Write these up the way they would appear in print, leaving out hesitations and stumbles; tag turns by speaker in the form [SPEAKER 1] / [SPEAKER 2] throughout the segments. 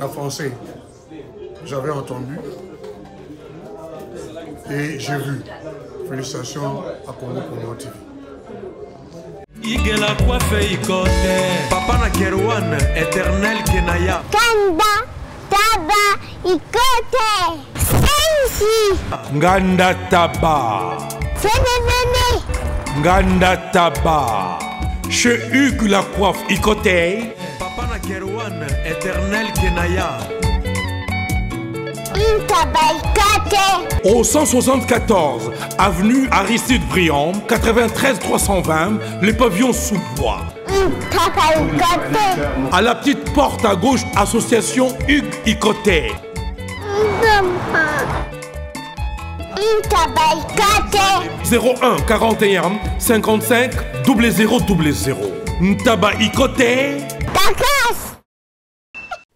[SPEAKER 1] En français, j'avais entendu et j'ai vu. Félicitations à Congo Promo TV.
[SPEAKER 2] Igela coiffe ikote Papa na Kerwan éternel Kenaya
[SPEAKER 3] Kanda Taba ikote Sensi
[SPEAKER 2] Nganda Taba
[SPEAKER 3] Fenenene
[SPEAKER 2] Nganda Taba Chez Hugues la coiffe ikote Papa na Kerwan éternel Kenaya Au 174 avenue Aristide Briand 93 320 les pavillons sous bois. À la petite porte à gauche association Hugues Ikoté. 01 41 55 0000 Ntaba Ikoté.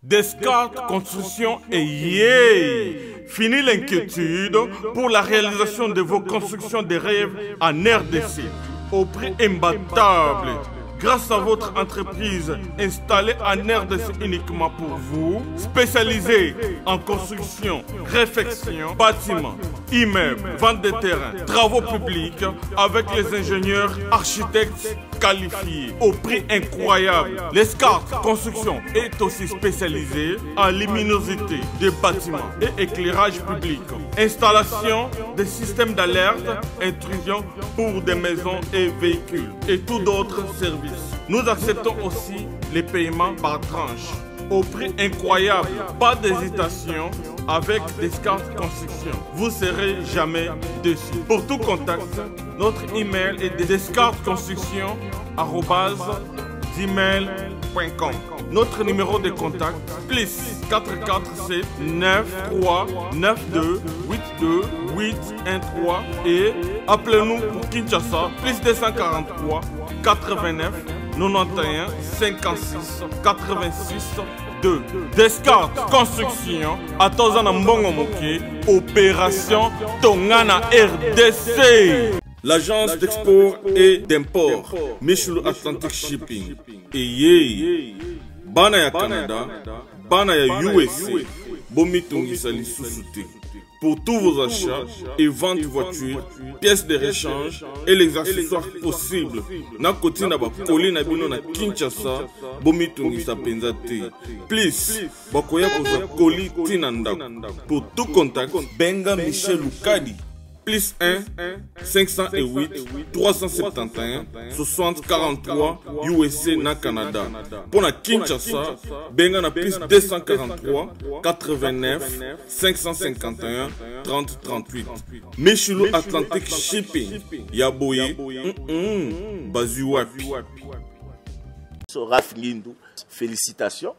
[SPEAKER 2] Descartes Construction et yeah! Fini l'inquiétude pour la réalisation de vos constructions de rêves en RDC au prix imbattable. Grâce à votre entreprise installée en RDC uniquement pour vous, spécialisée en construction, réfection, bâtiments, immeubles, vente de terrains, travaux publics, avec les ingénieurs architectes qualifiés au prix incroyable. Descartes Construction est aussi spécialisée en luminosité des bâtiments et éclairage public, installation des systèmes d'alerte, intrusion pour des maisons et véhicules et tous d'autres services. Nous acceptons aussi les paiements par tranche au prix incroyable. Pas d'hésitation avec Descartes Construction. Vous ne serez jamais déçus. Pour tout contact, notre email est descartesconstruction@gmail.com. Notre numéro de contact plus 447 93 92 82 813 et appelez-nous pour Kinshasa plus 243 89 91 56 86 2. Descartes Construction à Tozana Mbongo Moki, opération Tongana RDC. L'agence d'export et d'import Michel Atlantic Shipping et Bana ya Canada, Bana ya USA, Bomitungisa Lissusute. Pour tous vos achats et ventes de voitures, pièces de rechange et les accessoires possibles. Na koti na ba koli na bino na Kinshasa, Bomitungisa Penzate. Please, bakoya koza koli tinanda. Pour tout contact, Benga Michel Lukadi. Plus 1 508 371 60 43 USA na Canada. Pour la Kinshasa, Benga na plus 243 89 551 30 38. Michelo Atlantic Shipping. Yaboye. Bazuapi.
[SPEAKER 4] Raph Ngindou, félicitations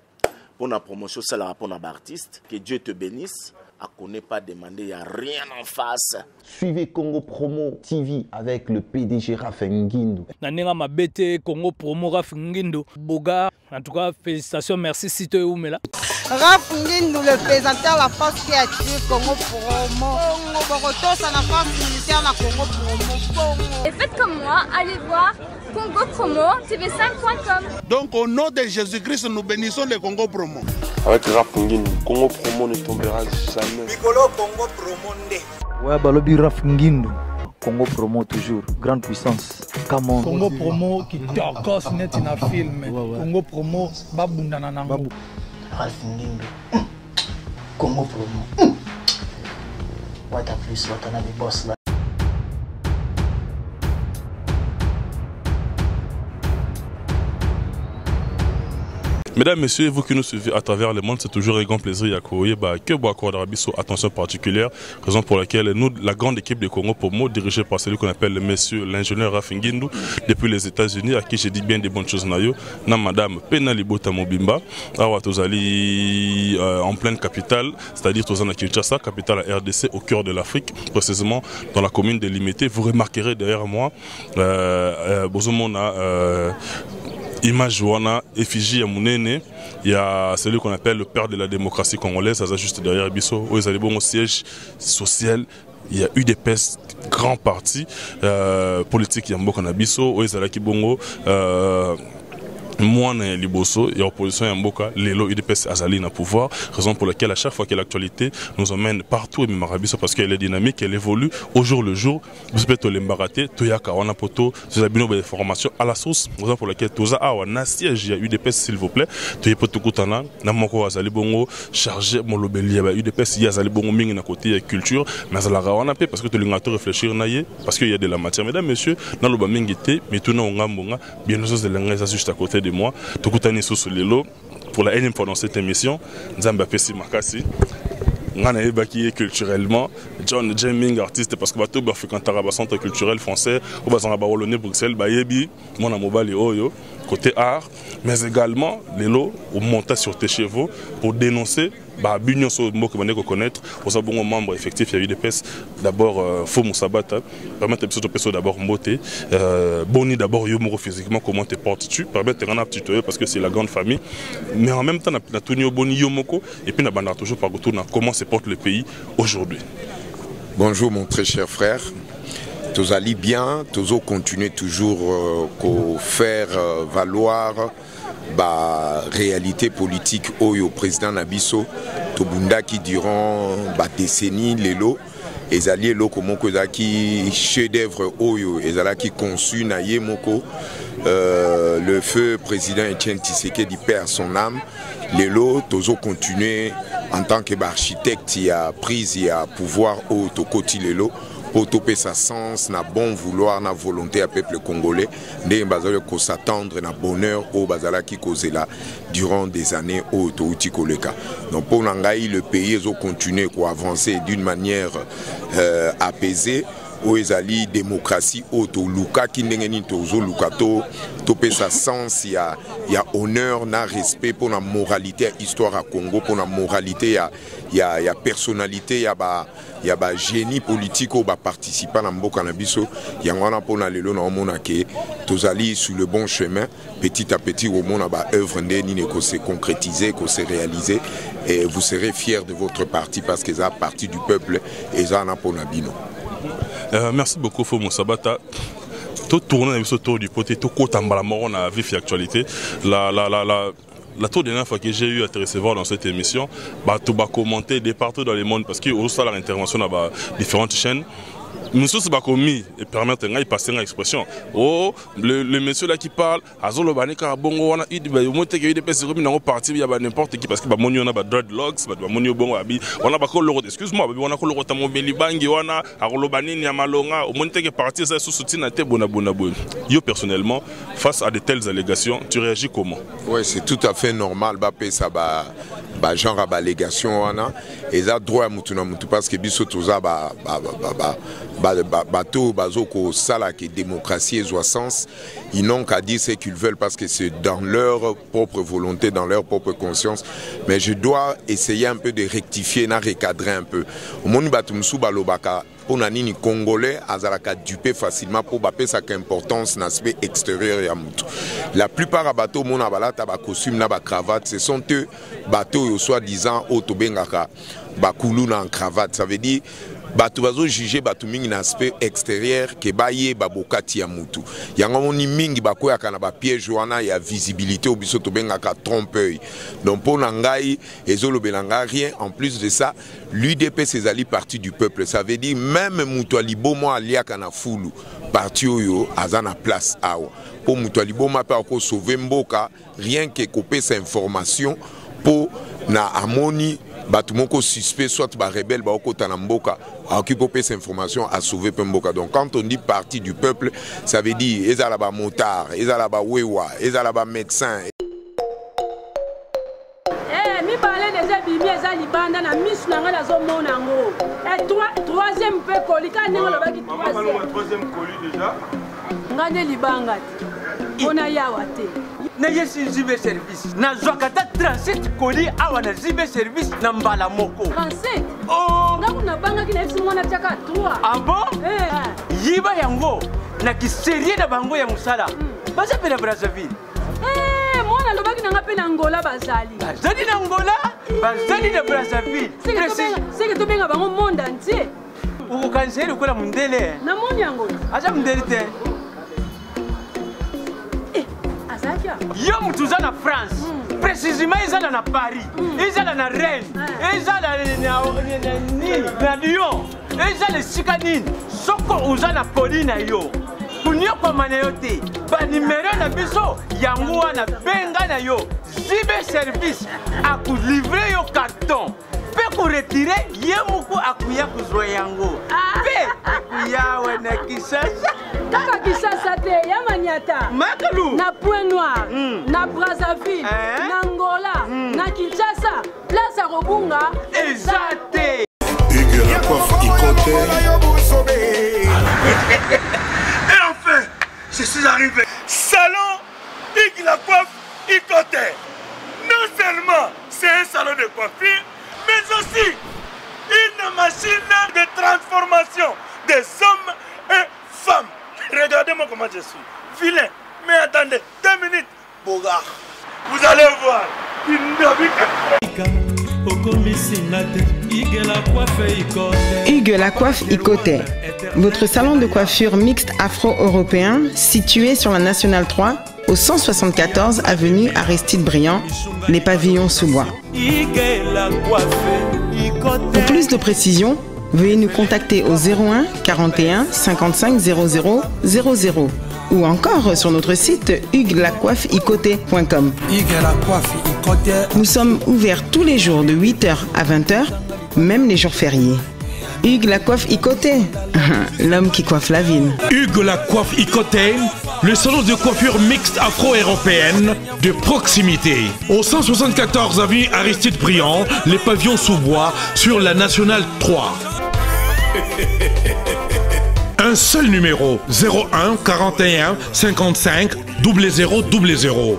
[SPEAKER 4] pour la promotion, c'est la rapport d'artiste. Que Dieu te bénisse. À connaît pas demander, il n'y a rien en face.
[SPEAKER 5] Suivez Congo Promo TV avec le PDG Raph Ngindou.
[SPEAKER 6] Nanenga mabete Congo Promo Raph Ngindou. Boga, en tout cas, félicitations, merci si tu es où, mais là.
[SPEAKER 7] Raph Ngindou, le présentateur de la force créative Congo Promo. Boroto, ça n'a pas militaire na Congo Promo.
[SPEAKER 8] Et faites comme moi, allez voir Congo Promo, tv5.com.
[SPEAKER 9] Donc au nom de Jésus-Christ, nous bénissons le Congo Promo.
[SPEAKER 10] Avec Raph Ngindou, Congo Promo ne tombera jamais.
[SPEAKER 11] Piccolo Congo Promo ndé.
[SPEAKER 12] Ouais, Balobi Raph Ngindou. Congo Promo toujours, grande puissance. Come
[SPEAKER 13] Congo Promo qui torcos net in a film. Congo Promo, babunda nanango.
[SPEAKER 14] Raph Ngindou. Congo Promo. What a plus, what a nabi boss là.
[SPEAKER 15] Mesdames, Messieurs, vous qui nous suivez à travers le monde, c'est toujours un grand plaisir que Boakor d'Arabiso, attention particulière, raison pour laquelle nous, la grande équipe de Congo Promo, dirigée par celui qu'on appelle le monsieur, l'ingénieur Raph Ngindou, depuis les États-Unis, à qui j'ai dit bien des bonnes choses, na madame Penalibota Mobimba, en pleine capitale, c'est-à-dire Tozana Kinshasa, capitale à RDC, au cœur de l'Afrique, précisément dans la commune de Limité. Vous remarquerez derrière moi, Bozomona, image wana effigie ya munene, il y a celui qu'on appelle le père de la démocratie congolaise, ça juste derrière Bisso, où ils allaient bon au siège social. Il y a eu des pestes, grands partis politiques, il y a Mboka Bisso, où ils allaient qui bongo moi na liboso et opposition ya mboka lelo UDPS azali na pouvoir, raison pour laquelle à chaque fois que l'actualité nous emmène partout et même Marabiso parce qu'elle est dynamique, elle évolue au jour le jour. Vous pouvez l'embarrater, toyaka wana poto, vous avez des formations à la source, raison pour laquelle toza awa na siège ya UDPS s'il vous plaît, toye poto kutana na moko azali bongo chargé mon lobeli ya UDPS ya azali bongo mingi na côté culture, mais azala wana pe parce que to lingato réfléchir na ye parce qu'il y a de la matière. Mesdames messieurs, na loba mingi te, mais tout na ngambonga, bien nous de l'anglais juste à côté de moi. Tokutani sous lelo pour la énième fois dans cette émission. Nzamba Pesi Makasi. Ngana ebaki culturellement John Jamming artiste parce que bato ba fréquentera ba centre culturel français ou ba zanga ba Wallonie Bruxelles ba yebi mona mobali oyo côté art mais également lelo ou monter sur tes chevaux pour dénoncer bah bunion so mot que vous devez connaître aux abonnés membres effectifs il y a eu des pièces d'abord faux Moussabata permettre de personnes d'abord mboté boni d'abord yo physiquement comment te portes-tu permettre de tutoyer parce que c'est la grande famille mais en même temps na tunio boni yo moko et puis na banda toujours par retour comment se porte le pays aujourd'hui.
[SPEAKER 16] Bonjour mon très cher frère. Tous allez bien, tous continuez toujours à faire valoir la réalité politique au président Nabiso, Tobunda qui durant la décennie, lelo, et alliés loko moko qui chef-d'œuvre oyo, et qui conçu na yemoko, le feu président Etienne Tshisekedi perd son âme. Lelo, tous continuez en tant qu'architecte, il a prise, il a pouvoir au Tokoti lelo. Pour topper sa sens, na bon vouloir, na volonté à peuple congolais, ne bazale ko s'attendre na bonheur au bazala qui cause là durant des années au touti koleka. Donc pour nangai le pays a continué à avancer d'une manière apaisée. Où ezali démocratie auto luka qui ndengeni tozo lukato topé sa sens il y a honneur na respect pour la moralité à histoire à Congo pour la moralité il y a personnalité il y a ba génie politique au ba participant na mboka na biso yangwana pour na lelo na omona ke tozali sur le bon chemin petit à petit au mona ba œuvre ndeni ne ko se concrétiser ko se réaliser et vous serez fiers de votre parti parce que ça parti du peuple et ça na pour na bino.
[SPEAKER 15] Merci beaucoup Fou Moussabata. Tout tourner autour du côté, tout côté en a vif actualité. La toute dernière fois que j'ai eu à te recevoir dans cette émission, tu vas commenter de partout dans le monde parce qu'il y a aussi l'intervention dans différentes chaînes. Nous sommes pas commis et permettre de passer une expression. Oh, le monsieur là qui parle, Azolo Banika Bongo, on a eu des personnes qui ont parti, il y a n'importe qui parce que on a dreadlocks, on a pas coloré, excuse-moi, on a coloré ta mobile bangi, on a Arolobani, Yamalonga, au monte qui est parti, ça sous soutien à tes bonabonabon. Yo personnellement, face à de telles allégations, tu réagis comment?
[SPEAKER 16] Oui, c'est tout à fait normal, ça va genre à allégation, et ça droit à Mutuna Mutu parce que biso toza bateau bazoko sala que démocratie et sens ils n'ont qu'à dire ce qu'ils veulent parce que c'est dans leur propre volonté, dans leur propre conscience. Mais je dois essayer un peu de rectifier, de recadrer un peu. Au monde batumsu balobaka pour nani congolais azalaka duper facilement pour baper sa importance l'aspect extérieur ya mutu. La plupart à bateau mon abalata ba costume na ba cravate, ce sont eux bateaux soi-disant autobengaka ba kuluna en cravate, ça veut dire bato bazo juger bato mingi na aspect extérieur ke baye babokati ya mutu yango moni mingi bakoya kana ba piège wana ya visibilité au biso to bengaka trompe-œil. Donc pour ngai ezolobelanga rien en plus de ça l'UDPS ezali parti du peuple, ça veut dire même mutu alibomo aliaka na fulu parti oyo azana place awa pour mutu aliboma pa ko sauver mboka rien que couper sa information pour na amoni batumoko suspect soit ba rebelle ba okota na mboka occuper cette information à sauver Pemboka. Donc quand on dit parti du peuple, ça veut dire ezala ba motard, ezala ba wewa, ezala ba médecin.
[SPEAKER 17] Eh mi parler déjà bimi ezali banda na miss na ngala zo mona ngo. Et troisième pe kolika nengo lo baki
[SPEAKER 2] troisième colis déjà.
[SPEAKER 17] Ngane libanga. Ona yawate.
[SPEAKER 18] Neye si zibe service na zwakata transit koli awana zibe service na mbala moko
[SPEAKER 17] transit oh ngakuna banga kina fisi mwana chaka 3
[SPEAKER 18] ah bon yiba yango na kiserie na bango ya musala basa pena Brazzaville
[SPEAKER 17] mwana lobaki na ngape na Angola bazali
[SPEAKER 18] na Angola bazali na Brazzaville
[SPEAKER 17] c'est que to benga bango monde entier
[SPEAKER 18] uko kanseri kola mundele
[SPEAKER 17] na moni yango
[SPEAKER 18] acha mundele te
[SPEAKER 17] Azakia
[SPEAKER 18] yo mutu uza na France précisément ezala na Paris ezala na Rennes ezala na Lyon ezala esika nini soko uza na poli na yo kunyokoma na yo te banimero na biso yango wana benga na yo zibe service akulivre yo carton pe kuretire ye muku akuya kuzwa yango pe akuya na Kinshasa
[SPEAKER 17] kaka Kinshasa te ya Maniata
[SPEAKER 18] Makalu
[SPEAKER 17] na Point Noir na Brazzaville na Angola na Kinshasa place à Robunga
[SPEAKER 18] ezate
[SPEAKER 9] Hugues la coiffe Ikote.
[SPEAKER 19] Et enfin, je suis arrivé. Salon Hugues la coiffe Ikote. Non seulement c'est un salon de coiffure, mais aussi une machine de transformation des hommes et femmes. Regardez-moi comment je suis. Vilain. Mais attendez, 2 minutes. Bogart. Vous allez voir.
[SPEAKER 7] Hugues la coiffe Ikote, votre salon de coiffure mixte afro-européen situé sur la Nationale 3 au 174 avenue Aristide Briand, les pavillons sous bois. Pour plus de précisions, veuillez nous contacter au 01 41 55 00 00 ou encore sur notre site hugueslacoiffeikote.com. Nous sommes ouverts tous les jours de 8h à 20h, même les jours fériés. Hugues la coiffe Ikote, l'homme qui coiffe la ville.
[SPEAKER 20] Hugues la coiffe Ikote, le salon de coiffure mixte afro-européenne de proximité. Au 174 avenue Aristide Briand, les pavillons sous bois sur la Nationale 3. Un seul numéro, 01 41 55 00 00.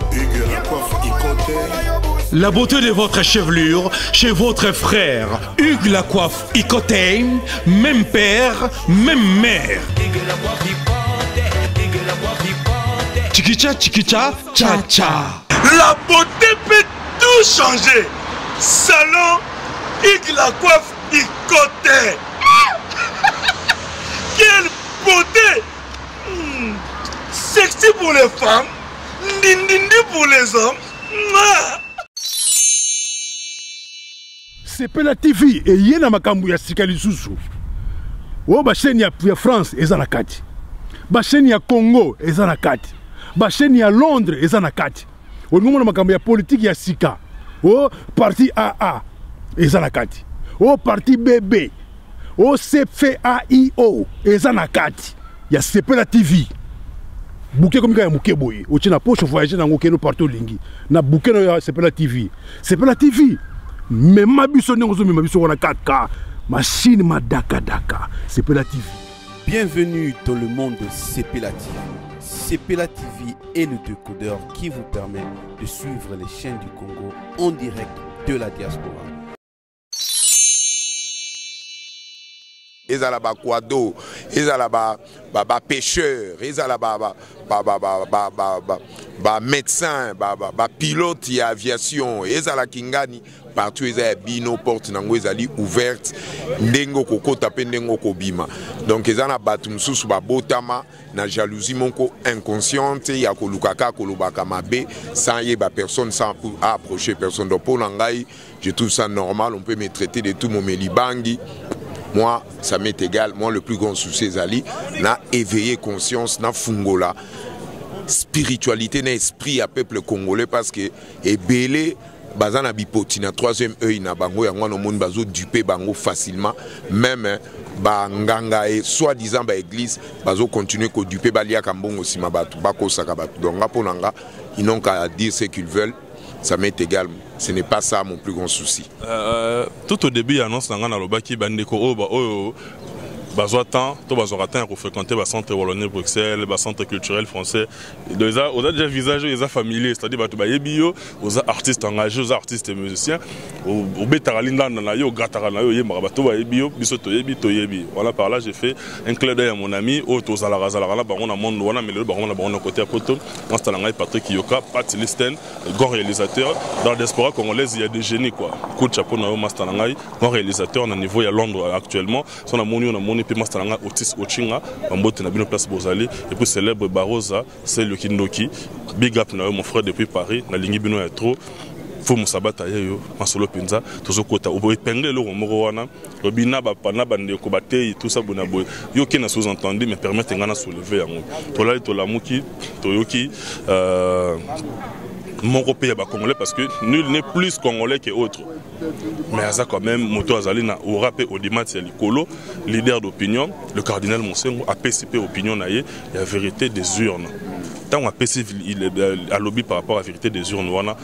[SPEAKER 20] La beauté de votre chevelure chez votre frère. Hugues la coiffe Ikote, même père, même mère. Chikicha, chikicha, cha cha.
[SPEAKER 19] La beauté peut tout changer. Salon Hugues la coiffe Ikote. Quelle beauté! Sexy pour les femmes, dindindi pour les hommes.
[SPEAKER 9] Sepela TV et yena makambu ya sika lisusu. O ba chaîne ya France eza na kati. Ba chaîne ya Congo eza na kati. Ba chaîne ya Londres eza na kati. O ngomona makambu ya politique ya sika. O parti AA eza na kati. O parti BB. O CFAIO eza na kati ya Sepela TV. Bouquet comme ya muke boye. O tina poche voyager na ngokeno partout lingi. Na bouquet ya Sepela TV. Sepela TV. Mais ma biso n'engozo mais ma biso wana 4K. Machine ma daka daka. Sepela TV.
[SPEAKER 21] Bienvenue dans le monde de Sepela TV. Sepela TV est le décodeur qui vous permet de suivre les chaînes du Congo en direct de la diaspora.
[SPEAKER 16] Ezala ba kwado, ezala ba pêcheur, ezala ba médecin, ba pilote ya aviation, ezala kingani partout ezala bino porte nango ezali ouverte ndengo kokota pe ndengo kobima. Donc ezala batu mususu ba botama na jalousie moko inconsciente ya kolukaka kolobaka mabe sans yeba personne sans approcher personne. Donc pour ngai, je trouve ça normal, on peut me traiter de tout mon melibangi. Moi, ça m'est égal. Moi, le plus grand souci, Zali, n'a éveillé conscience, n'a fungola, spiritualité, n'a esprit à peuple congolais parce que ebele bazana bipoti na troisième œil na bango yango no monde bazo duper bango facilement même ba nganga et soi-disant ba église bazo continuer ko duper balia kambongo sima batu bako saka batu donc ngaponanga ils n'ont qu'à dire ce qu'ils veulent. Ça m'est égal, ce n'est pas ça mon plus grand souci.
[SPEAKER 15] Tout au début, il annonce dans Lobaki Bandeko, Bazoa temps, tout Bazoa temps pour fréquenter le centre wallonnais Bruxelles, le centre culturel français. Ils ont déjà visage, ils ont familier, c'est-à-dire qu'ils ont artistes engagés, aux artistes et musiciens. Au Betaralinda, au Grataranayo, voilà, par là, j'ai fait un clin d'œil à mon ami, au Tozalara, Baron à Mondouana, mais le Baron à Baron à côté à Poto, dans ce temps-là, Patrick Yoka, Pat Listen, grand réalisateur. Dans la diaspora congolaise, il y a des génies, quoi. Coup de chapeau, Mastanangai, grand réalisateur, on a niveau, il y a Londres actuellement. On a moni namoni pe master nga Otis Ochinga bambote na bino place bozali et puis célèbre Barosa c'est le Kindoki big up na mon frère depuis Paris na lingi bino ya trop faut musabata yeyo masolo penza tozokota oboepengele lo moko wana lobina bapana bande ko batei tout ça bona boy yo ki na sous-entendu mais permettre ngana soulever yango tolali tolamuki toyoki mon pays est congolais parce que nul n'est plus congolais que autre. Mais ça quand même, Moto Azalina au rappel au dimanche Likolo, leader d'opinion, le cardinal Monsengo a PCP opinion naïe, il y a vérité des urnes. Tant a PCP il a lobby par rapport à la vérité des urnes, wana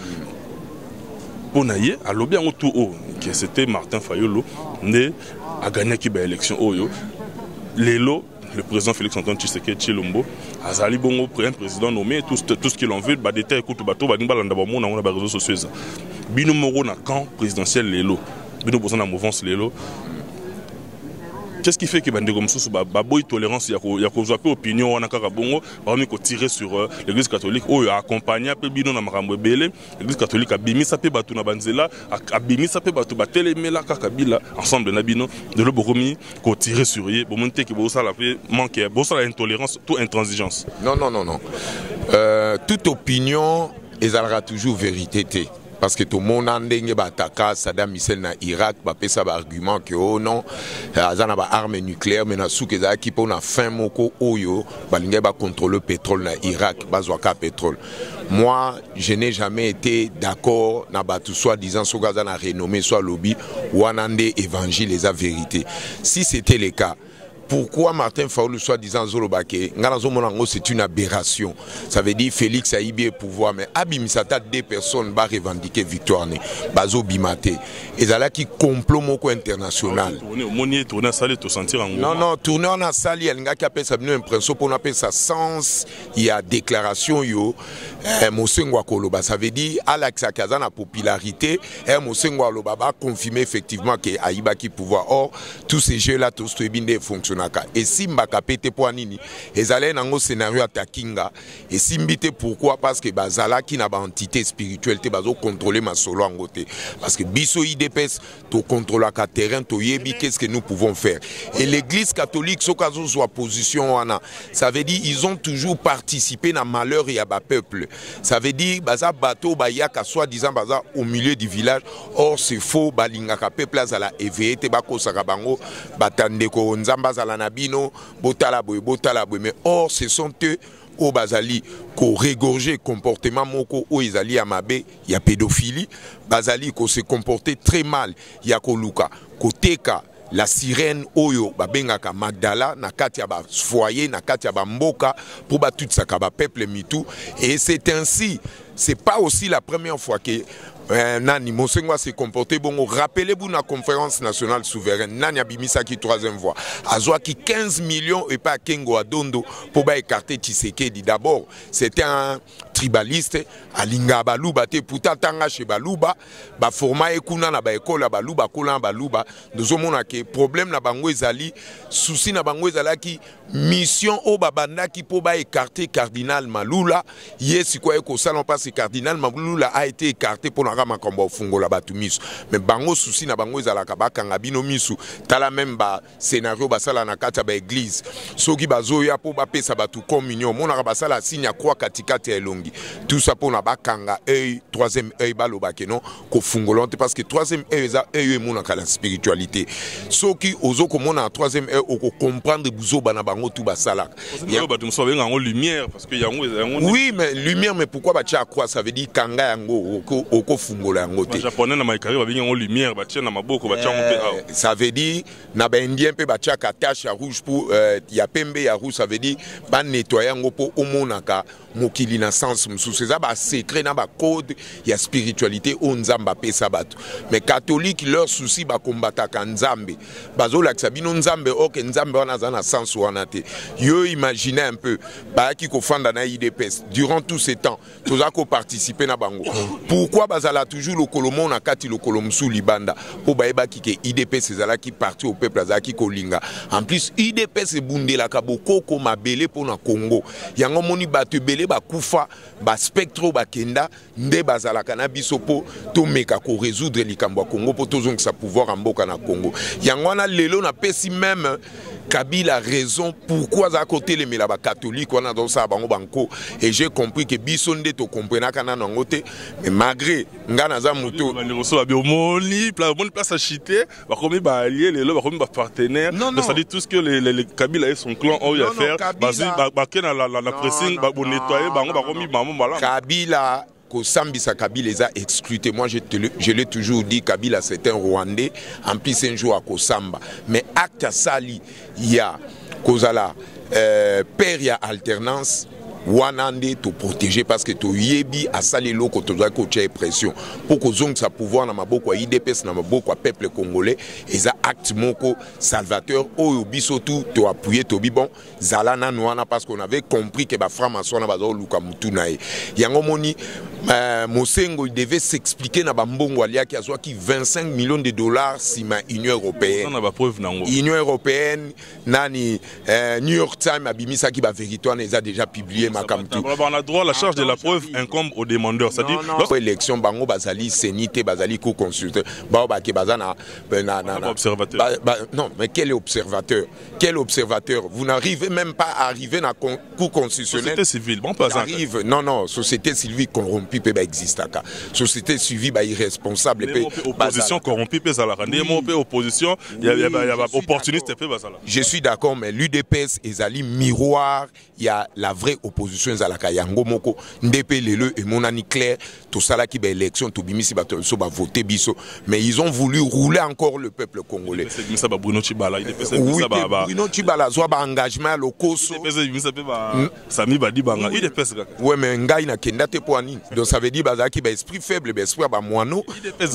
[SPEAKER 15] pour naïe a lobby en tout haut, que c'était Martin Fayolo, né a gagné qui ba élection oyo, Lelo. Le président Félix Antoine Tshisekedi Tshilombo, Azali Bongo, un président nommé, tout ce qu'ils ont vu, détail, écoute, bateau, badimbalanda, on a des réseaux sociaux. Bino Moro na camp présidentiel Lelo, Bino Bosan na mouvance Lelo. Qu'est-ce qui fait que bande comme ça, baboy tolérance, il y a quoi opinion, on a qu'à bongo, on a tirer sur l'Église catholique, oh il a accompagné peu bino na marambo belé, l'Église catholique a bimi sa pe batu na banzela, a bimi sa pe batu batele mela kakabila ensemble na bino de le boromi ko tirer sur yé, bon monter que bosa la fait manquer, bosa la intolérance, toute intransigeance.
[SPEAKER 16] Non. Toute opinion ezalera toujours vérité. Parce que tout le monde a attaqué Saddam Hussein na Irak, il a fait argument que oh non, il y a des armes nucléaires, mais il y a des qui ont fin moko oyo, il va contrôler le pétrole na Irak, bazwaka pétrole. Moi, je n'ai jamais été d'accord na batu soit disant soit na renommé soit lobby ou anande évangile les vérité. Si c'était le cas, pourquoi Martin Fayulu soit disant Zolobake, c'est une aberration. Ça veut dire Félix a eu bien pouvoir, mais Abimisata, deux personnes va revendiquer victoire. Bazo Bimate. Et là qui complot moko international. Non, tourner en salle, il y a un gars qui appelle ça une impression pour appeler ça sens. Il y a déclaration yo. Mosengwa Koloba. Ça veut dire Alex Akaza na popularité. Mosengwa Koloba va confirmer effectivement que Aïba qui pouvoir. Or, tous ces jeux-là, tous ces bindés fonctionnent. Et si mbaka pete po nini ezalé nango scénario atakinga et si mbité pourquoi parce que bazala qui n'a pas entité spirituelle te bazo contrôler ma solo en côté parce que biso IDPS to contrôle à terrain to yebi qu'est-ce que nous pouvons faire et l'église catholique sokazo soit position wana ça veut dire ils ont toujours participé dans malheur et à bas peuple ça veut dire baza bateau bayaka soit disant baza au milieu du village or c'est faux balingaka peuple azala éveillé te bako sakabango batande ko nzamba Nabino, botala boy, mais or ce sont eux au Bazali qui régorgé comportement moko au Izali Amabe, il y a pédophilie, Bazali qui se comporté très mal, il y a Koluka, Koteka, la sirène Oyo, Babengaka Magdala, Nakatia ba foyer, Nakatia ba mboka, pour ba tout ça, ba peuple mitou, et c'est ainsi, c'est pas aussi la première fois que Nani Mosengwa s'est comporté bon. Rappelez-vous la conférence nationale souveraine. Nani Abimisa qui troisième voix. Azwa qui 15 millions et pas Kengo Adondo pour écarter Tshisekedi. D'abord, c'était un tribaliste. Alinga Baluba te putatanga chez Baluba. Ba forma ekuna na ba école Baluba kola Baluba. Nous avons un problème na bango ezali. Souci na bango ezala qui mission au babanda qui pour écarter cardinal Malula. Yes quoi eko salon pas ce cardinal Malula a été écarté pour makambo fungola batu misu mais bango souci na bango ezalaka bakanga bino misu tala même ba scénario basala na kati ba église soki bazoya po bapesa batu communion mona basala signe croix katikati elongi tout ça pour na bakanga œil troisième œil baloba que non ko fungolante parce que troisième œil œil mona ka la spiritualité soki ozoko mona troisième œil oko comprendre buzo bana bango tout basala ya batu so benga en lumière parce que yango oui mais lumière mais pourquoi ba tia croix ça veut dire kanga yango oko japonais na maikari ba binga en lumière ba tia na maboko ba tia monter ça veut dire na ba indien pe ba tia ka tache rouge pour ya pembe ya rouge ça veut dire ba nettoyer ngo po omonaka mokili na sens mususu ça ba secret na ba code ya spiritualité o nzamba pe sabatu mais catholique leur souci ba combattre ka nzambe bazola ka bino nzambe ok nzambe wana za na sens wana te yo imaginez un peu ba ki ko fanda na IDPS durant tous ces temps toza ko participer na bango pourquoi bazala toujours le Colomon na kati le Colomsou libanda pour baeba ki ke IDPS ezala ki parti au peuple azala ki kolinga en plus IDPS bundela ka bokoko mabele pour na Congo yango moni batu belé ba kufa ba spectro ba kenda nde bazala kana biso po to meka ko résoudre likambo Congo pour tozong sa pouvoir en boka na Congo yango na lelo na pesi même Kabila a raison pourquoi à côté les mais catholiques on a dans ça banco et j'ai compris que bisonde to comprendre kana nangote mais malgré ngana za muto
[SPEAKER 15] so biomoni place à chiter ba comme ba allié les ba comme ba partenaire ça dit tout ce que les Kabila et son clan ont eu à faire ba kena la pressing ba nettoyer ba comme maman voilà
[SPEAKER 16] Kabila Kosambisa Kabila les a exclués. Moi, je l'ai toujours dit, Kabila c'est un Rwandais, en plus c'est un jour à Kosamba. Mais acte à Sali, il y a Kozala, père, il y a alternance. Wanande te protéger parce que tu yebi à sali loko tu dois coacher pression pour que zong sa pouvoir na maboko IDPS na maboko peuple congolais et ça acte moko salvateur au biso tout te appuyer to bi bon zalana noana parce qu'on avait compris que ba franc-maçon na bazo luka mutu na ye yango moni Mosengo il devait s'expliquer na bambongo alia qui a soit qui 25 millions de dollars si ma Union européenne Union européenne nani New York Times abimisa qui ba vérité on les a déjà publié.
[SPEAKER 15] On a droit à la charge de la preuve incombe aux demandeurs. C'est-à-dire,
[SPEAKER 16] lorsque l'élection bango bazali sénité bazali co-consulteur, non, mais quel observateur? Quel observateur? Vous n'arrivez même pas à arriver à co-constitutionnel.
[SPEAKER 15] Société civile, bon pas
[SPEAKER 16] arrive. Non, société civile corrompue peut exister. Société civile irresponsable.
[SPEAKER 15] Opposition corrompue peut exister. Opposition, il y a opportuniste.
[SPEAKER 16] Je suis d'accord, mais l'UDPS est un miroir. Il y a la vraie opposition zalaka yango moko ndepé lelo et monani clair tout ça là qui ba élection to bimisi ba so ba voter biso mais ils ont voulu rouler encore le peuple congolais.
[SPEAKER 15] Ça ba Bruno Chibala
[SPEAKER 16] oui, Bruno Chibala soit ba engagement lokoso
[SPEAKER 15] Sami Badi banga IDPS kaka.
[SPEAKER 16] Ouais mais ngai na kendate poani donc ça veut dire bazaki qui ba esprit faible ba esprit ba moano.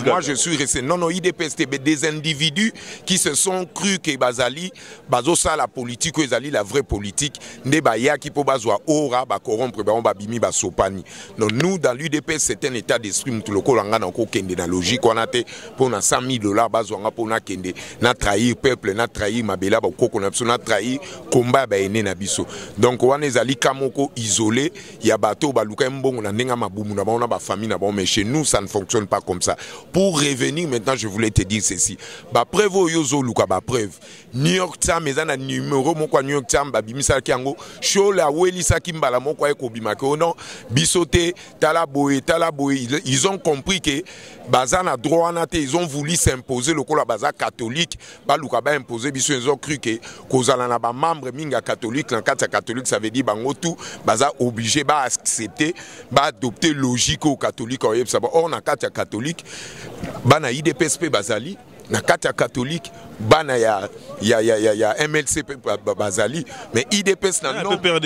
[SPEAKER 16] Moi je suis resté non IDPS des individus qui se sont cru que bazali bazo ça la politique ou ezali la vraie politique nde ba ya qui po bazwa ora ba corrompre ba on ba bimi ba sopani. Donc nous dans l'UDPS c'est un état d'esprit mutuloko langa na ko kende na logique on a te pour na 100 000 $ bazwa nga pour na kende na trahir peuple na trahir mabela ba ko na biso na trahir combat ba ene na biso. Donc wana ezali kamoko isolé ya bato ba luka mbongo na ndenga mabumu na ba on a ba famille na ba mais chez nous ça ne fonctionne pas comme ça. Pour revenir maintenant je voulais te dire ceci. Ba preuve yozo luka ba preuve. New York Times ezana numéro moko New York Times ba bimisa kiango show la welisa kimbala moko eko bimaka non bisoté talaboé ils ont compris que bazana droit nate ils ont voulu s'imposer le la baza catholique ba luka ba imposer biso ils ont cru que kozala na ba membre minga catholique na kata catholique ça veut dire bango tout baza obligé ba accepter ba adopter logique au catholique or na kata catholique bana IDPSP bazali na kata catholique bana ya MLC bazali mais IDPS na nombre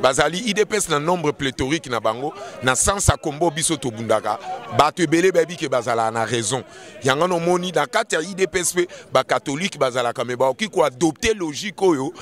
[SPEAKER 16] bazali IDPS na nombre pléthorique na bango na sans akombo biso to bundaka bato ebele babi ke bazala na raison yanga no moni na kata IDPS ba catholique bazala ka me ba ki ko adopter logique oyo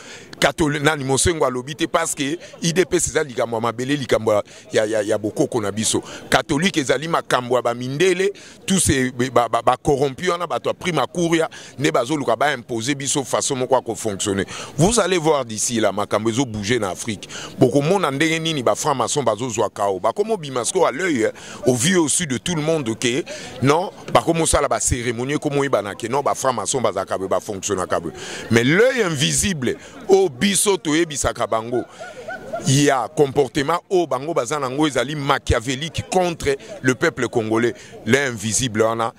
[SPEAKER 16] catholique nani mosengo alobite parce que IDPS ezali likambo mabele likambo ya bokoko na biso catholique ezali makambo ba mindele tous ces ba corrompu na bato prima couria ne bazo luka ba imposer biso façon moko ko fonctionner. Vous allez voir d'ici là makambo zo bouger en Afrique. Beaucoup monde ndenge nini ba franc-maçon bazo zwa kao. Ba comme bimasko à l'œil au vu au sud de tout le monde que non, ba comme ça la ba cérémonie comme ibana que non ba franc-maçon bazaka ba fonctionner ka. Mais l'œil invisible au biso to ebisaka bango. Il y a comportement au bango bazanango ezali machiavélique contre le peuple congolais. L'invisible on a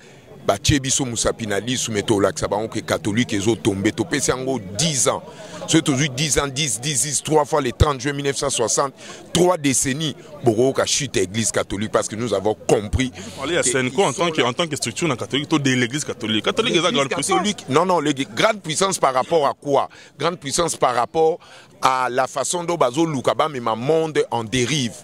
[SPEAKER 16] Bachebiso Moussapinali soumetto là que ça que catholique et autres tombé topé c'est en 10 ans. C'est toujours 10 ans 10 3 fois le 30 juin 1960 3 décennies pour que chute l'église catholique parce que nous avons compris.
[SPEAKER 15] Parler à Senko en tant que structure catholique de l'église catholique. Catholique est la grande puissance.
[SPEAKER 16] Non, grande puissance par rapport à quoi? Grande puissance par rapport à la façon dont Bazo Lukaba mais ma monde en dérive.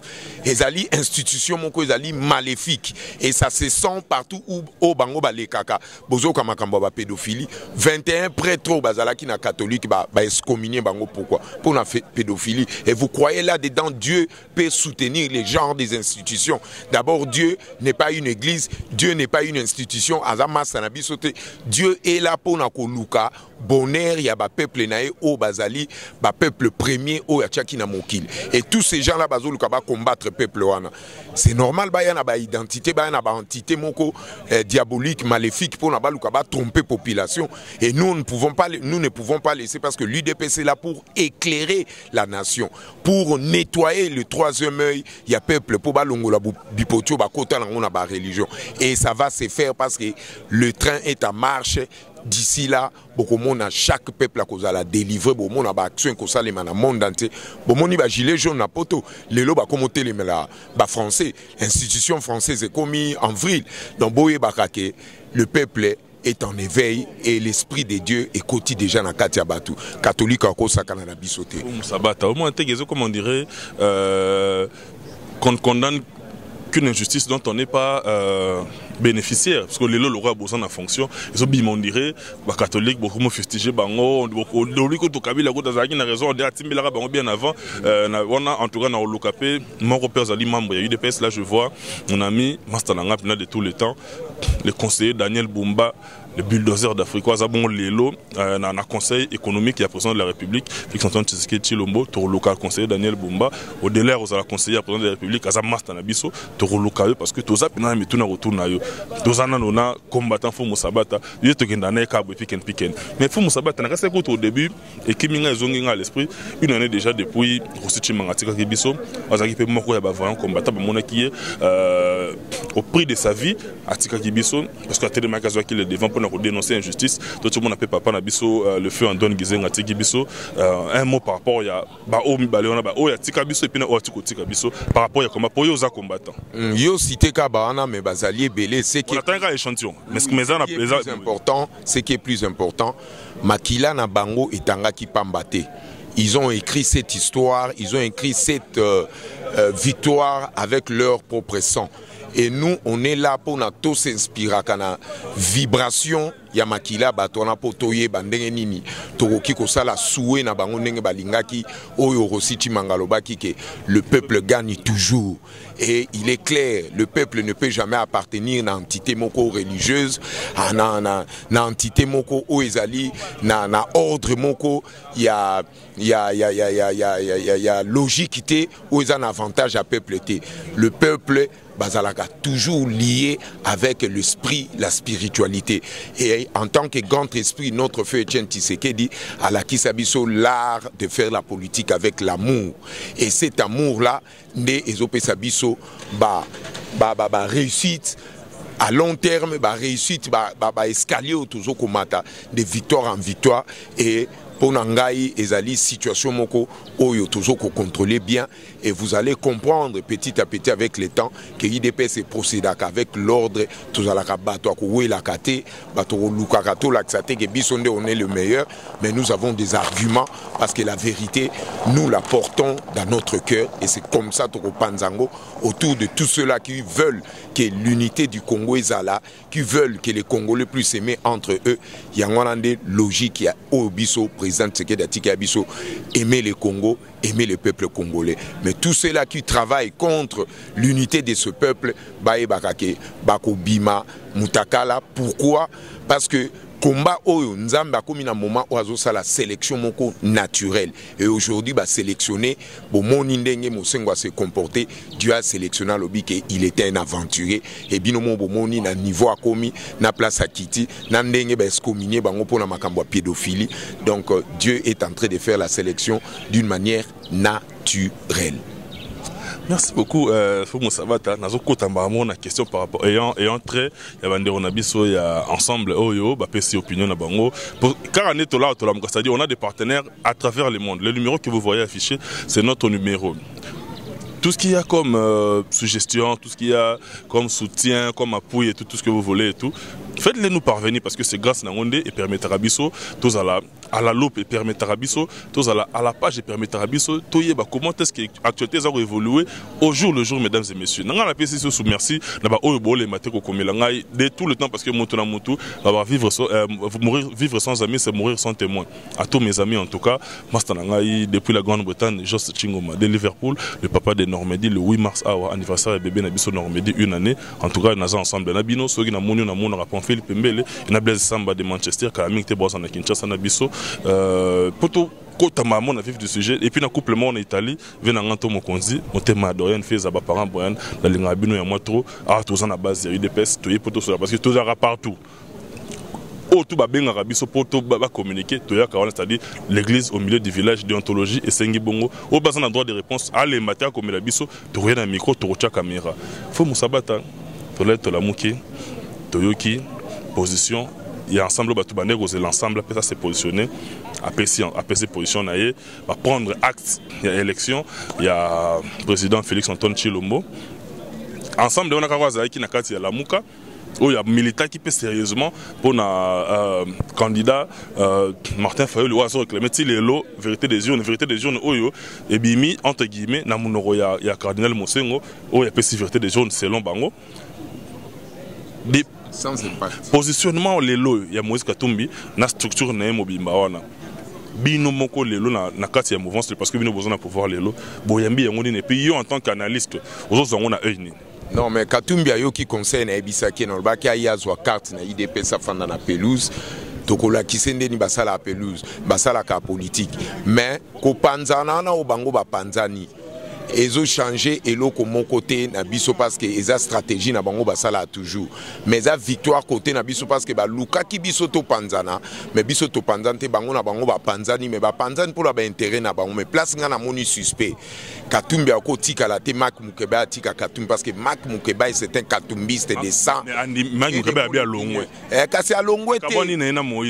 [SPEAKER 16] Les ali institutions moko ezali maléfiques et ça se sent partout où au bango balekaka. Bozo kamakambo ba pédophilie 21 prêtres bazalaki na catholique ba excommunier bango pourquoi? Pour la pédophilie et vous croyez là dedans Dieu peut soutenir les genres des institutions. D'abord Dieu n'est pas une église, Dieu n'est pas une institution. Azama sanabi sote Dieu est là pour na koluka bonheur ya ba peuple nae o bazali ba peuple premier o ya tchaki na mokili. Et tous ces gens là bazoluka ba combattre peuple wana. C'est normal ba ya na ba identité ba ya na ba entité moko diabolique maléfique pour na ba luka ba tromper population. Et nous ne pouvons pas laisser, parce que l'UDPS est là pour éclairer la nation, pour nettoyer le troisième œil. Il y a peuple pour balongola bipotio ba kota na ba religion. Et ça va se faire parce que le train est en marche. D'ici là, beaucoup monde à chaque peuple à cause de la délivrer, beaucoup monde a action que ça les man monde entier. Beaucoup monde va gilet jaune na poto. Les lots va commenter les mela, ba français, institution française est commis en vrille. Donc boye bakake, le peuple est en éveil et l'esprit de Dieu est côté déjà dans Katia Batu. Catholique à cause ça Canada bisoté.
[SPEAKER 15] Au moins comme on dirait qu'on condamne qu'une injustice dont on n'est pas bénéficiaire, parce que les lois l'aura besoin de fonction. Ils ont bien on dirait, les catholiques beaucoup moins fustigés, bango, beaucoup de Kabila, d'autres a raison, on a timé là bien avant. On a en tout cas dans le capé, mon repère Ali membre, il y a eu des PS là je vois, mon ami Mastananga de tous les temps, le conseiller Daniel Bumba, le bulldozer d'Afrique, Zabon Lelo, dans un conseil économique, il y a président de la République, Félix Antoine Tshisekedi Tshilombo, pour le local conseiller Daniel Bumba, au délai aux conseiller président de la République, Azam Mastanabiso, pour le local, parce que tout ça, puis on a mis tout dans retour na yo. Deux ans on a combattant Fou Sabata, il est toqué dans les câbles piquen. Mais Fou Sabata n'a resté au début et qui m'a zongué à l'esprit une année déjà depuis Rossichi Mangatika Kibiso, Azaki peut moko ya bavaillant combattant mon qui au prix de sa vie à Tika Kibiso, parce que Télé Makazo qui le devant pour dénoncer l'injustice. Tout le monde appelle Papa Nabiso le feu en donne Gizeng à Tika Kibiso. Un mot par rapport à Bao Mibaléona, Bao ya Tika Biso et puis Tika Biso par rapport à comment pour les combattants.
[SPEAKER 16] Yo cité Kabana mais Bazali Belé c'est qui est plus important, Makila na Bango et Tangaki Pambate. Ils ont écrit cette histoire, ils ont écrit cette victoire avec leur propre sang. Et nous, on est là pour tous s'inspirer à la vibration. Yamakila batona potoye bandenge nini tokoki kosala soué na bango ndenge balingaki oyo Rossichi Mangalobaki que le peuple gagne toujours. Et il est clair, le peuple ne peut jamais appartenir à une entité moko religieuse, à une entité moko oezali, na ordre moko, il y a logique où il y a un avantage à peuple. Le peuple bazalaka toujours lié avec l'esprit, la spiritualité. Et en tant que grand esprit, notre feu Etienne Tshisekedi a la Kisabiso l'art de faire la politique avec l'amour. Et cet amour-là, né Ezope Sabiso, réussite à long terme, réussite, escalier toujours komata de victoire en victoire. Et pour Nangaï, ezali situation moko oyo toujours qu'on contrôler bien et vous allez comprendre petit à petit avec le temps que l'IDPS procède avec l'ordre tous à la rabato à koué la kate bato lukakato la xate que bisonde on est le meilleur, mais nous avons des arguments parce que la vérité nous la portons dans notre cœur et c'est comme ça toko panzango autour de tous ceux-là qui veulent que l'unité du Congo est là, qui veulent que les Congolais puissent s'aimer entre eux. Il y a une logique qui a au biso président Tshisekedi Atika Abiso aimer le Congo, aimer le peuple congolais. Mais tous ceux-là qui travaillent contre l'unité de ce peuple, Bae Bakake, Bako Bima, Mutakala, pourquoi? Parce que combat oyo nzamba comme na moment oazo la sélection moko naturelle et aujourd'hui ba sélectionner bon moni ndenge mosengo se comporter Dieu a sélectionné lobi que il était un aventurier et binomo bo moni na niveau a komi na place à Kiti na ndenge ba escominier bango pona makambo pédophilie. Donc Dieu est en train de faire la sélection d'une manière naturelle.
[SPEAKER 15] Merci beaucoup, Fou Sabata. Nous avons une question par rapport ayant trait. Il y a un abisso, il y a ensemble Oyo, PC Opinion à Bango. Car on a des partenaires à travers le monde. Le numéro que vous voyez affiché, c'est notre numéro. Tout ce qu'il y a comme suggestion, tout ce qu'il y a comme soutien, comme appui et tout ce que vous voulez et tout, faites-les nous parvenir parce que c'est grâce à Nangondé et permettra à Bisso tous à à la loupe et permettre à biso, à la page et permettre à biso, comment est-ce que l'actualité a évolué au jour le jour, mesdames et messieurs. N'a la PCC sous merci, n'a pas les matériaux comme de tout le temps parce que vivre sans amis, c'est mourir sans témoin. À tous mes amis en tout cas, depuis la Grande-Bretagne, Joss Chingoma de Liverpool, le papa de Normandie, le 8 mars, anniversaire de bébé Nabiso Normandie, une année. En tout cas, nous avons ensemble Nabino, ceux qui n'ont pas mon rapport Philippe Mbele, il a Blaise Samba de Manchester, Karaming Tebois en Kinshasa Nabiso. Poto kota maman na vif du sujet et puis na couple en Italie vient en Anto Mokonzi motema Dorian fait za ba parents Brian la linga bino ya moi trop à tous en base de UDPS to poto sur parce que tout ça partout au tout ba benga biso poto ba communiquer to ya kawana c'est-à-dire l'église au milieu du village déontologie et sengi bongo au besoin d'un droit de réponse à les matières comme la biso to rien un micro to cha caméra faut musabata to lettre la muki to yoki position. Il y a ensemble l'ensemble peut se positionner à PC position va prendre acte. Il y a élection, il y a le président Félix Antoine Tshilombo. Ensemble on a kawaza qui na kati ya la muka où il y a militant qui peut sérieusement pour un candidat Martin Fayol ou aso réclamer les lots vérité des urnes oyo et bimi entre guillemets na munoro ya cardinal Mosengo où il y a vérité des urnes selon bango. Positionnement les lots, il y a Moïse Katumbi, na structure na mobimba wana. Bino moko les lots na kati ya mouvance parce que bino besoin de pouvoir les lots. Boyambi yango ni puis yo en tant qu'analyste, aux on a œil.
[SPEAKER 16] Non mais Katumbi ayo qui conseille na ebisaki na lobaki ayazwa carte na IDP sa fanda na pelouse. Tokola kisende ni basala la pelouse, basala ka politique. Mais ko panzana na obango ba panzani. Ils ont changé et l'eau comme mon côté nabiso parce que ils ont stratégie na bango basala toujours mais la victoire côté nabiso parce que ba luka ki biso to panzana mais biso to panzante bango na bango ba panzani mais ba panzani pour la ba intérêt na bango mais place nga na moni suspect Katumbi a côté la te Mak Mukeba atika Katumbi parce que Mak Mukeba c'est un katumbiste de sang
[SPEAKER 15] Mak Mukeba bien longwe
[SPEAKER 16] kasi a longwe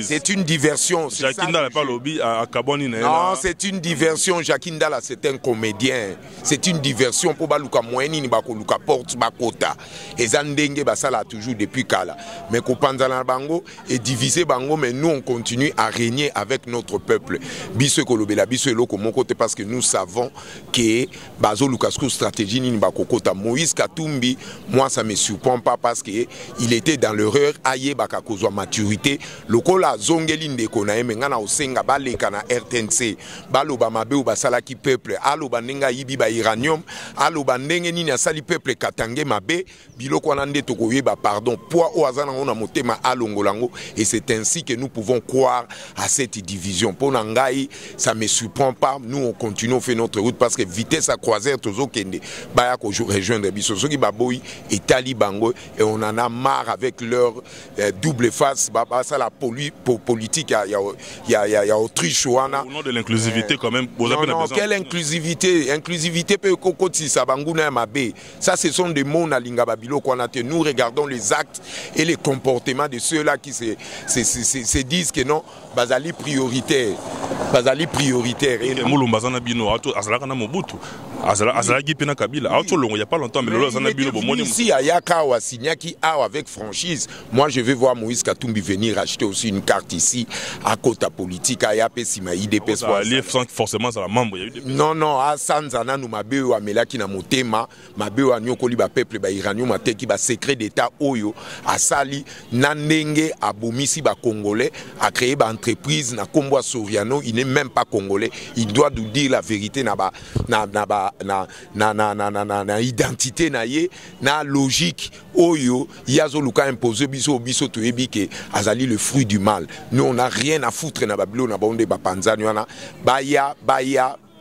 [SPEAKER 16] c'est une diversion
[SPEAKER 15] Jakindala pas lobby à Kaboni
[SPEAKER 16] non c'est une diversion Jakindala c'est un comédien. C'est une diversion pour baluka moyeni ni bakoluka porte bakota. Et Zandenge basala toujours depuis Kala. Mais Kopanzala bango est divisé bango mais nous on continue à régner avec notre peuple. Biso kolobela biso eloko mon côté parce que nous savons que bazo lukasko stratégie ni bakokota Moïse Katumbi moi ça me surprend pas parce que il était dans l'erreur aye bakakozwa maturité lokola zongeli ndeko na yemenga na osenga baleka na RTNC baloba mabe ou basala ki peuple aloba nenga yibi ba iranium aloba ndenge nini asali peuple katange mabe biloko wana nde tokoyeba pardon poids o azana ngona motema alongolango et c'est ainsi que nous pouvons croire à cette division pour ngai ça me surprend pas nous on continue on fait notre route parce que vitesse à croisière tozo kende baya ko rejoindre biso soki baboyi et talibango et on en a marre avec leur double face ça la politique il y a Autriche wana
[SPEAKER 15] au nom de l'inclusivité quand même
[SPEAKER 16] non quelle inclusivité peut kokoti sabanguna mabe ça ce sont des mots na linga babilo qu'on a nous regardons les actes et les comportements de ceux-là qui se disent que non bazali prioritaire
[SPEAKER 15] et mulumba zana bino azalaka na Mobutu azalaki pena Kabila il y a pas longtemps mais lolo zana bino bomoni
[SPEAKER 16] ici ayaka wa signaki avec franchise moi je vais voir Moïse Katumbi venir acheter aussi une carte ici à Kota politique ayap sima IDP
[SPEAKER 15] forcément ça la membre
[SPEAKER 16] non à Sanzana nous mabe wa melaki na motema mabe wa nyokoli ba peuple ba iranio mateki ba secret d'état oyo asali nandenge abomisi ba congolais a créé ba entreprise na Kombo Soriano il n'est même pas congolais il doit nous dire la vérité na identité na ye na logique oyo yazo luka imposé biso to ebike azali le fruit du mal nous on n'a rien à foutre na babilo na bonde ba panzani wana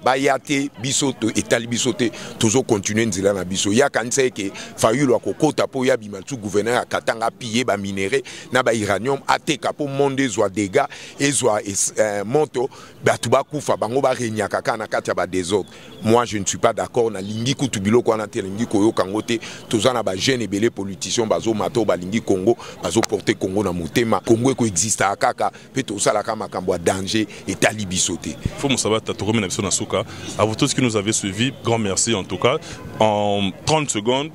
[SPEAKER 16] bayate bisoto etali bisote toujours continuer nzela na biso ya kanisa ke fayulu akokota po ya bimatsu gouverneur akatanga piller ba minéraux na ba uranium ateka po monde zwa dégâts ezwa monto batu bakufa bango ba renyaka kana kati ba désordre moi je ne suis pas d'accord na lingi kutu biloko wana te lingi koyo kangote tozana ba jeune ebele politiciens bazo mato ba lingi Congo bazo porter Congo na motema Congo ko existe akaka pe to sala kama kambo danger etali bisote
[SPEAKER 15] faut musabata to komena biso na suka. À vous tous qui nous avez suivis, grand merci en tout cas. En 30 secondes,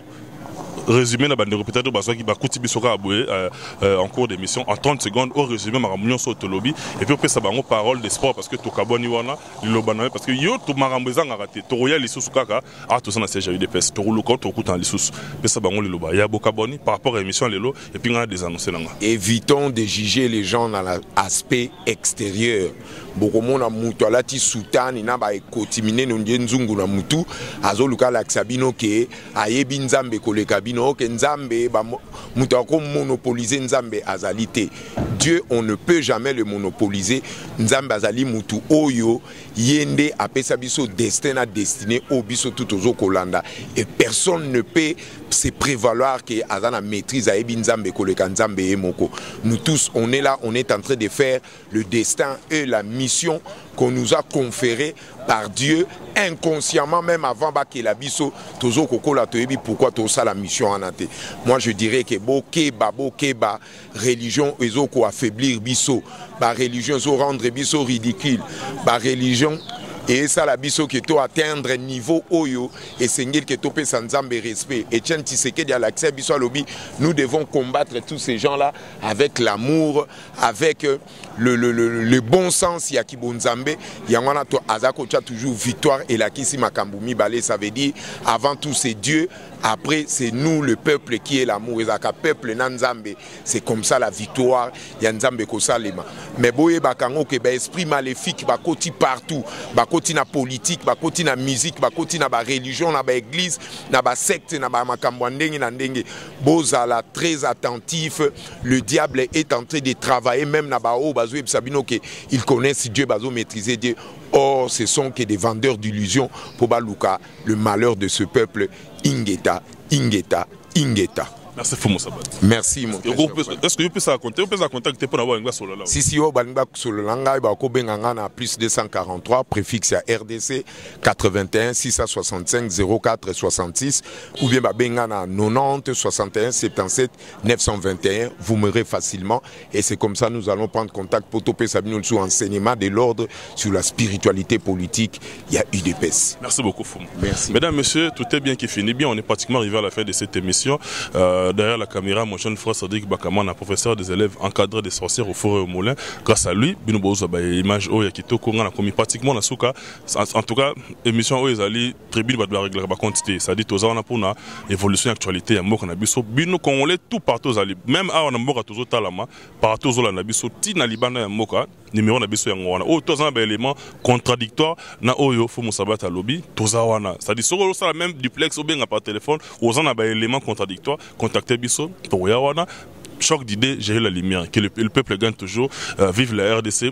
[SPEAKER 15] résumé na bande peut-être baso qui ba kuti bisoka aboué en cours d'émission en 30 secondes au résumé maramunion so tolobi et puis ça bango parole de sport parce que to kaboni wana lilobana parce que yo to marambeza ngaraté to royal lisusu kaka a to ça na siège UDPS to ruluko to kuta lisusu pe ça bango liloba ya bokaboni par rapport à émission lelo et puis on a des annonces là.
[SPEAKER 16] Évitons de juger les gens dans l'aspect extérieur. Bokomona mutu alati soutane na ba ekotimine no nzungu na mutu azoluka la sabino ke ayebi nzambe koleka bino ke nzambe ba mutu ko monopoliser nzambe azalité. Dieu on ne peut jamais le monopoliser. Nzambe azali mutu oyo yende apesa biso destin à destiné au biso tout ozo kolanda et personne ne peut se prévaloir que azana maîtrise ayebi nzambe koleka nzambe emoko. Nous tous on est là, on est en train de faire le destin et la mission qu'on nous a conféré par Dieu inconsciemment même avant que la biso tozo kokola toyebi pourquoi to ça la mission en ate. Moi je dirais que bokeba religion ezoko affaiblir biso, ba religion zo rendre biso ridicule, ba religion et ça la biso que to atteindre niveau oyo et sengel que to pe sanzambe respect et tient Tshisekedi à l'accès biso lobby. Nous devons combattre tous ces gens là avec l'amour, avec le bon sens ya kibonzambe yangwana to azako cha toujours victoire et la kisi makambumi balé, ça veut dire avant tout c'est Dieu, après c'est nous le peuple qui est l'amour ezaka peuple nanzambe, c'est comme ça la victoire ya nzambe ko salema. Mais boye bakango ke ba esprit maléfique ba koti partout, ba koti na politique, ba koti na musique, ba koti na ba religion, na ba église, na ba secte, na ba makambo ndenge na ndenge. Bozala très attentif, le diable est en train de travailler même na ba o bazou sabino que ils connaissent Dieu, bazo maîtriser Dieu. Or ce sont que des vendeurs d'illusions pour baluka le malheur de ce peuple. Ingeta, Ingeta, Ingeta.
[SPEAKER 15] Merci Fumu Sabat.
[SPEAKER 16] Merci mon frère.
[SPEAKER 15] Est-ce que vous pouvez contacter pour avoir un solo là?
[SPEAKER 16] Si au Banba solo langa ba ko benganga na plus 243 préfixe à RDC 81 665 04 66 ou bien ba bengana 90 61 77 921, vous m'aurez facilement et c'est comme ça nous allons prendre contact pour toper Sabino sous enseignement de l'ordre sur la spiritualité politique, il y a UDPS.
[SPEAKER 15] Merci beaucoup Fumu.
[SPEAKER 16] Merci.
[SPEAKER 15] Mesdames, messieurs, tout est bien qui finit bien, on est pratiquement arrivé à la fin de cette émission. Derrière la caméra, mon jeune frère Cédric Bakaman, un professeur des élèves encadré des sorcières au Forêt au Moulin. Grâce à lui, Bino Bozo ba image o ya kitoko nga na komi pratiquement na suka. En tout cas, émission o ezali tribune ba doit régler ba quantité. Ça dit toza on a pour na évolution actualité ya moko na biso. Bino congolais tout partout zali. Même a on a moko tozo talama partout zo la na biso ti na libana ya moka numéro na biso ya ngwana. O toza ba élément contradictoire na oyo Fumu Sabat à lobby toza wana. Ça dit solo ça même duplex ou bien par téléphone aux on a ba élément contradictoire. Contactez Bisso, Toyawana, choc d'idées, gérer la lumière, que le peuple gagne toujours, vive la RDC.